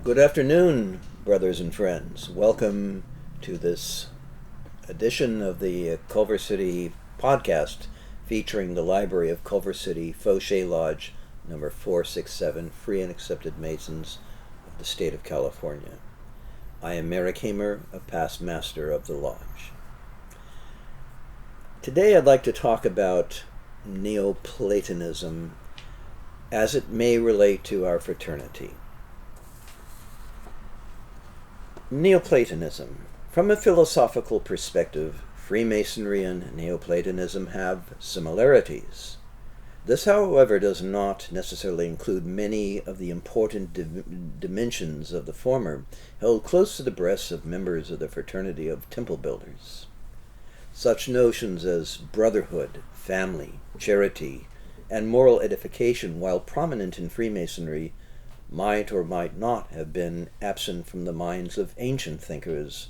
Good afternoon, brothers and friends. Welcome to this edition of the Culver City podcast featuring the Library of Culver City, Foshay Lodge, number 467, Free and Accepted Masons of the State of California. I am Merrick, a past master of the lodge. Today I'd like to talk about Neoplatonism as it may relate to our fraternity. Neoplatonism. From a philosophical perspective, Freemasonry and Neoplatonism have similarities. This, however, does not necessarily include many of the important dimensions of the former, held close to the breasts of members of the fraternity of temple builders. Such notions as brotherhood, family, charity, and moral edification, while prominent in Freemasonry, might or might not have been absent from the minds of ancient thinkers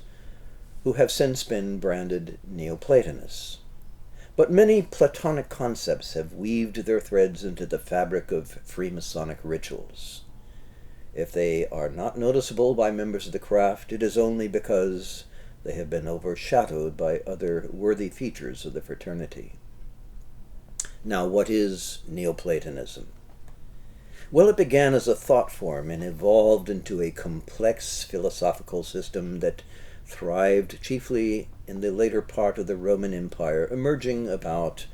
who have since been branded Neoplatonists. But many Platonic concepts have weaved their threads into the fabric of Freemasonic rituals. If they are not noticeable by members of the craft, it is only because they have been overshadowed by other worthy features of the fraternity. Now, what is Neoplatonism? Well, it began as a thought form and evolved into a complex philosophical system that thrived chiefly in the later part of the Roman Empire, emerging about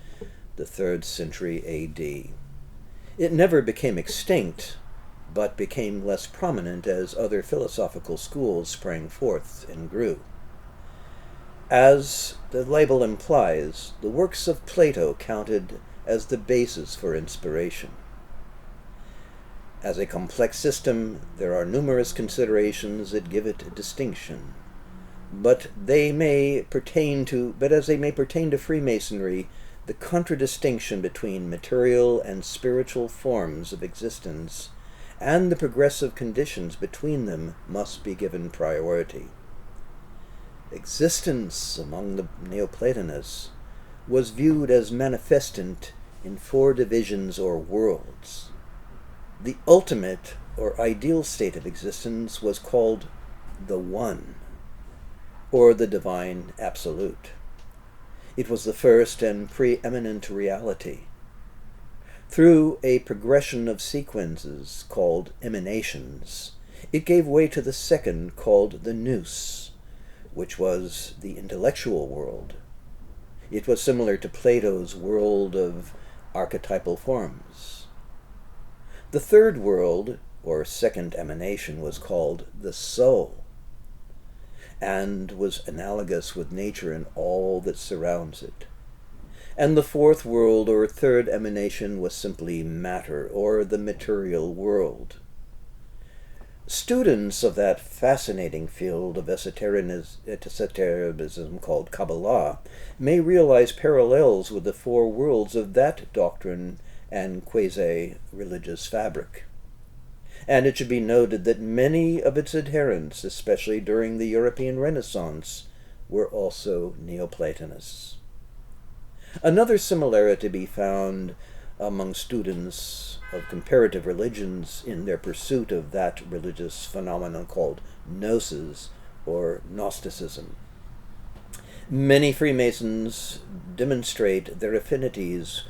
the 3rd century A.D. It never became extinct, but became less prominent as other philosophical schools sprang forth and grew. As the label implies, the works of Plato counted as the basis for inspiration. As a complex system, there are numerous considerations that give it a distinction. But as they may pertain to Freemasonry, the contradistinction between material and spiritual forms of existence and the progressive conditions between them must be given priority. Existence among the Neoplatonists was viewed as manifestant in 4 divisions or worlds. The ultimate or ideal state of existence was called the One, or the Divine Absolute. It was the first and preeminent reality. Through a progression of sequences called emanations, it gave way to the second called the Nous, which was the intellectual world. It was similar to Plato's world of archetypal forms. The third world, or second emanation, was called the Soul, and was analogous with nature and all that surrounds it. And the fourth world, or third emanation, was simply matter, or the material world. Students of that fascinating field of esotericism called Kabbalah may realize parallels with the 4 worlds of that doctrine and quasi-religious fabric. And it should be noted that many of its adherents, especially during the European Renaissance, were also Neoplatonists. Another similarity to be found among students of comparative religions in their pursuit of that religious phenomenon called gnosis or Gnosticism. Many Freemasons demonstrate their affinities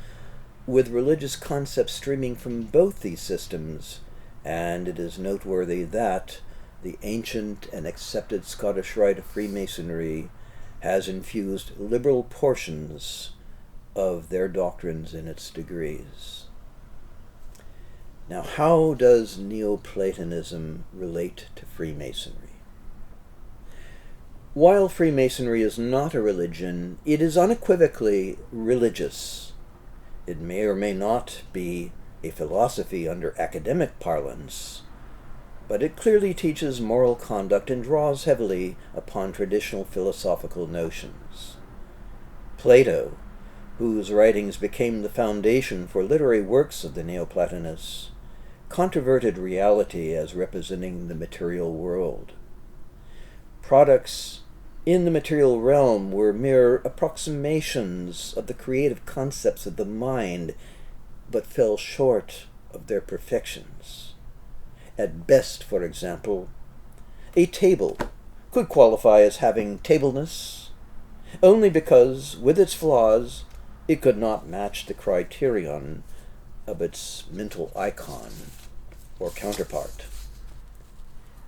with religious concepts streaming from both these systems, and it is noteworthy that the ancient and accepted Scottish Rite of Freemasonry has infused liberal portions of their doctrines in its degrees. Now, how does Neoplatonism relate to Freemasonry? While Freemasonry is not a religion, it is unequivocally religious. It may or may not be a philosophy under academic parlance, but it clearly teaches moral conduct and draws heavily upon traditional philosophical notions. Plato, whose writings became the foundation for literary works of the Neoplatonists, controverted reality as representing the material world. Products in the material realm were mere approximations of the creative concepts of the mind, but fell short of their perfections. At best, for example, a table could qualify as having tableness only because, with its flaws, it could not match the criterion of its mental icon or counterpart.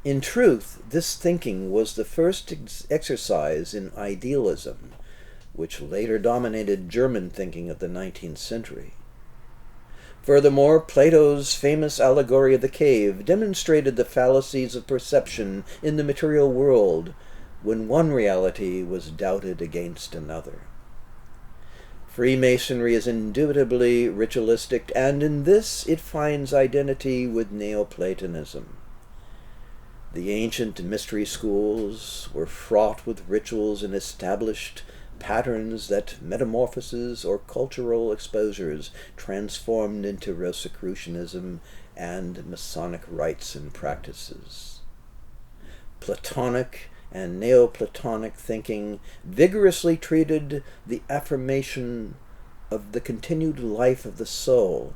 In truth, this thinking was the first exercise in idealism, which later dominated German thinking of the 19th century. Furthermore, Plato's famous allegory of the cave demonstrated the fallacies of perception in the material world when one reality was doubted against another. Freemasonry is indubitably ritualistic, and in this it finds identity with Neoplatonism. The ancient mystery schools were fraught with rituals and established patterns that metamorphoses or cultural exposures transformed into Rosicrucianism and Masonic rites and practices. Platonic and Neoplatonic thinking vigorously treated the affirmation of the continued life of the soul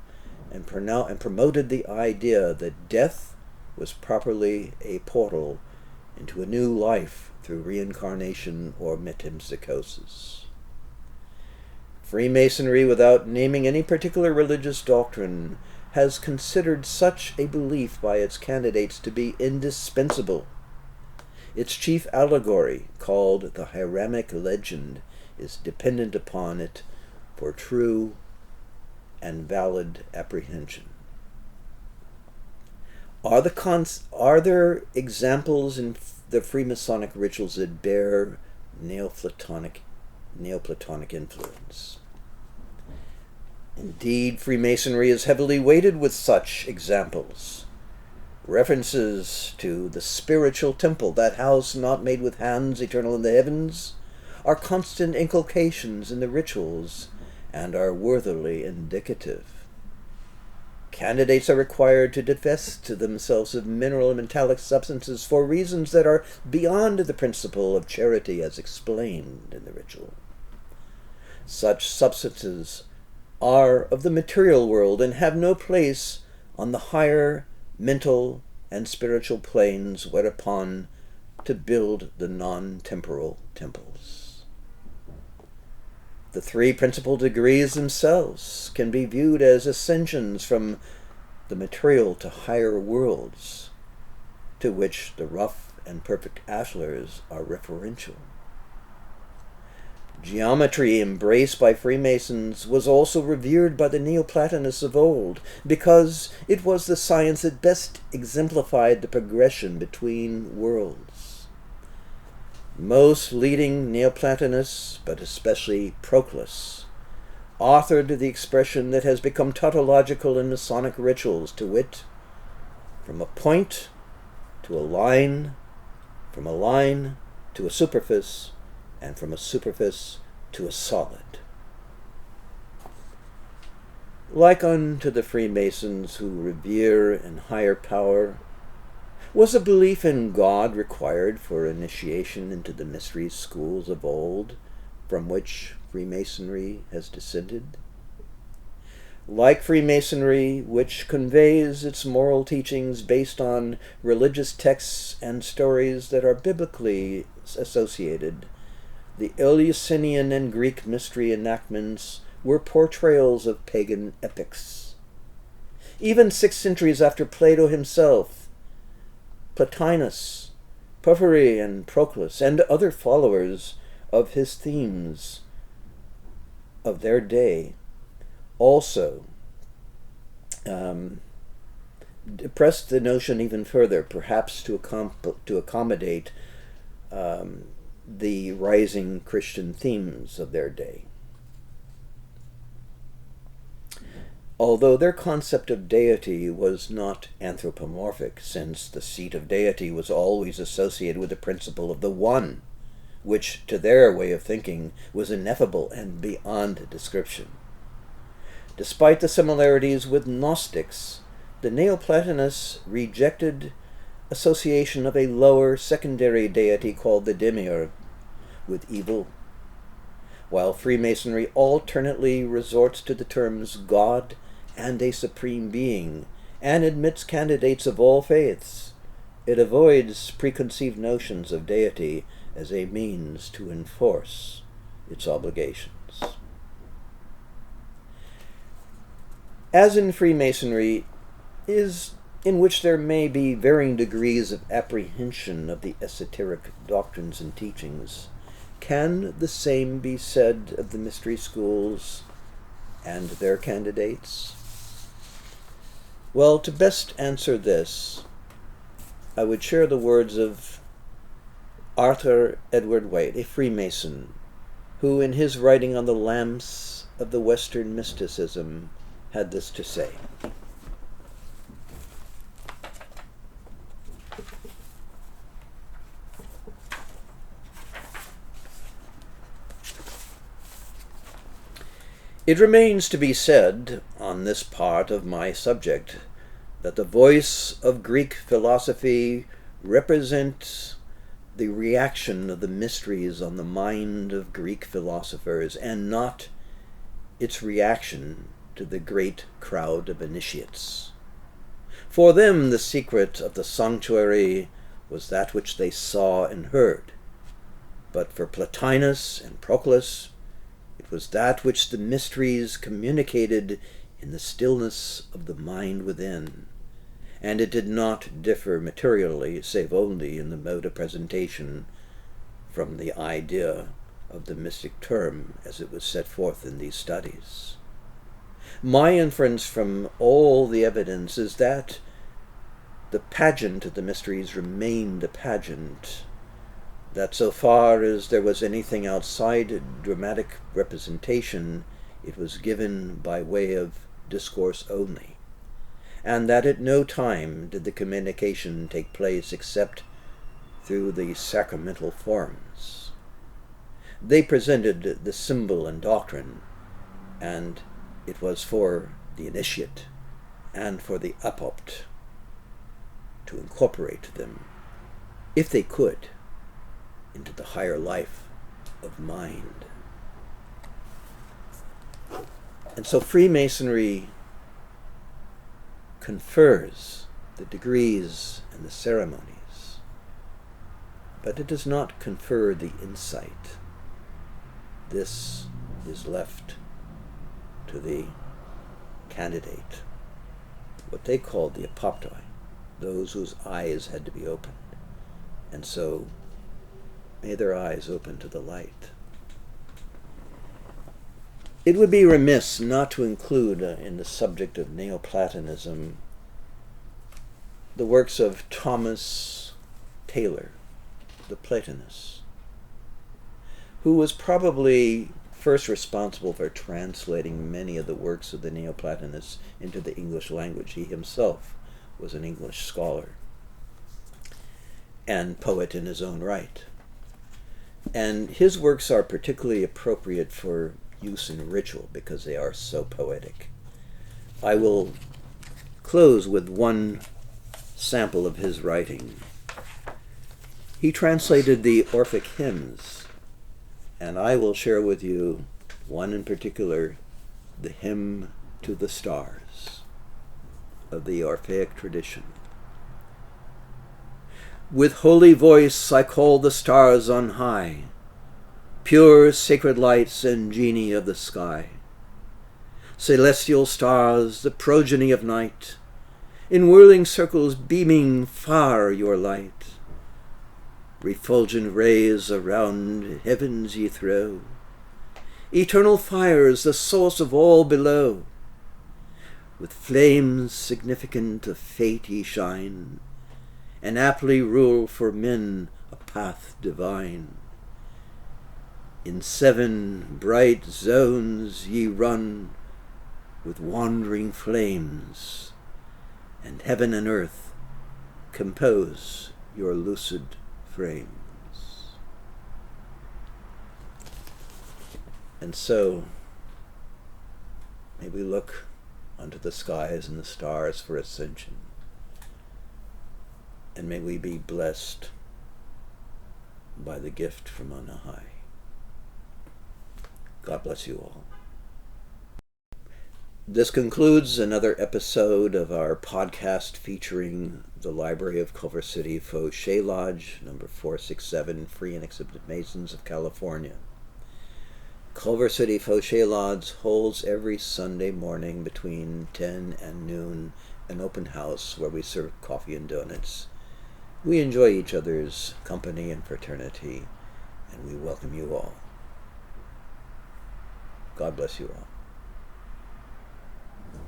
and promoted the idea that death was properly a portal into a new life through reincarnation or metempsychosis. Freemasonry, without naming any particular religious doctrine, has considered such a belief by its candidates to be indispensable. Its chief allegory, called the Hiramic legend, is dependent upon it for true and valid apprehension. Are there examples in the Freemasonic rituals that bear Neoplatonic influence? Indeed, Freemasonry is heavily weighted with such examples. References to the spiritual temple, that house not made with hands, eternal in the heavens, are constant inculcations in the rituals and are worthily indicative. Candidates are required to divest themselves of mineral and metallic substances for reasons that are beyond the principle of charity as explained in the ritual. Such substances are of the material world and have no place on the higher mental and spiritual planes whereupon to build the non-temporal temples. The three principal degrees themselves can be viewed as ascensions from the material to higher worlds, to which the rough and perfect ashlars are referential. Geometry, embraced by Freemasons, was also revered by the Neoplatonists of old, because it was the science that best exemplified the progression between worlds. Most leading Neoplatonists, but especially Proclus, authored the expression that has become tautological in Masonic rituals, to wit, from a point to a line, from a line to a superfice, and from a superfice to a solid. Like unto the Freemasons who revere an higher power, was a belief in God required for initiation into the mystery schools of old, from which Freemasonry has descended? Like Freemasonry, which conveys its moral teachings based on religious texts and stories that are biblically associated, the Eleusinian and Greek mystery enactments were portrayals of pagan epics. Even 6 centuries after Plato himself, Plotinus, Porphyry, and Proclus, and other followers of his themes of their day, also pressed the notion even further, perhaps to accommodate the rising Christian themes of their day. Although their concept of deity was not anthropomorphic, since the seat of deity was always associated with the principle of the One, which, to their way of thinking, was ineffable and beyond description. Despite the similarities with Gnostics, the Neoplatonists rejected association of a lower secondary deity called the Demiurge with evil, while Freemasonry alternately resorts to the terms God and a supreme being, and admits candidates of all faiths. It avoids preconceived notions of deity as a means to enforce its obligations. As in Freemasonry, in which there may be varying degrees of apprehension of the esoteric doctrines and teachings, can the same be said of the mystery schools and their candidates? Well, to best answer this, I would share the words of Arthur Edward White, a Freemason, who in his writing on the lamps of the Western mysticism had this to say. It remains to be said on this part of my subject that the voice of Greek philosophy represents the reaction of the mysteries on the mind of Greek philosophers, and not its reaction to the great crowd of initiates. For them the secret of the sanctuary was that which they saw and heard, but for Plotinus and Proclus it was that which the mysteries communicated in the stillness of the mind within, and it did not differ materially, save only in the mode of presentation, from the idea of the mystic term as it was set forth in these studies. My inference from all the evidence is that the pageant of the mysteries remained a pageant, that so far as there was anything outside dramatic representation, it was given by way of discourse only, and that at no time did the communication take place except through the sacramental forms. They presented the symbol and doctrine, and it was for the initiate and for the apopt to incorporate them, if they could, into the higher life of mind. And so Freemasonry confers the degrees and the ceremonies, but it does not confer the insight. This is left to the candidate, what they called the apoptoi, those whose eyes had to be opened. And so may their eyes open to the light. It would be remiss not to include in the subject of Neoplatonism the works of Thomas Taylor, the Platonist, who was probably first responsible for translating many of the works of the Neoplatonists into the English language. He himself was an English scholar and poet in his own right. And his works are particularly appropriate for use in ritual because they are so poetic. I will close with one sample of his writing. He translated the Orphic hymns, and I will share with you one in particular, the Hymn to the Stars of the Orphaic tradition. With holy voice I call the stars on high, pure sacred lights and genii of the sky. Celestial stars, the progeny of night, in whirling circles beaming far your light. Refulgent rays around heavens ye throw, eternal fires, the source of all below. With flames significant of fate ye shine, and aptly rule for men a path divine. In 7 bright zones ye run with wandering flames, and heaven and earth compose your lucid frames. And so may we look unto the skies and the stars for ascension, and may we be blessed by the gift from on high. God bless you all. This concludes another episode of our podcast featuring the Library of Culver City Foshay Lodge, number 467, Free and Accepted Masons of California. Culver City Foshay Lodge holds every Sunday morning between 10 and noon an open house where we serve coffee and donuts. We enjoy each other's company and fraternity, and we welcome you all. God bless you all.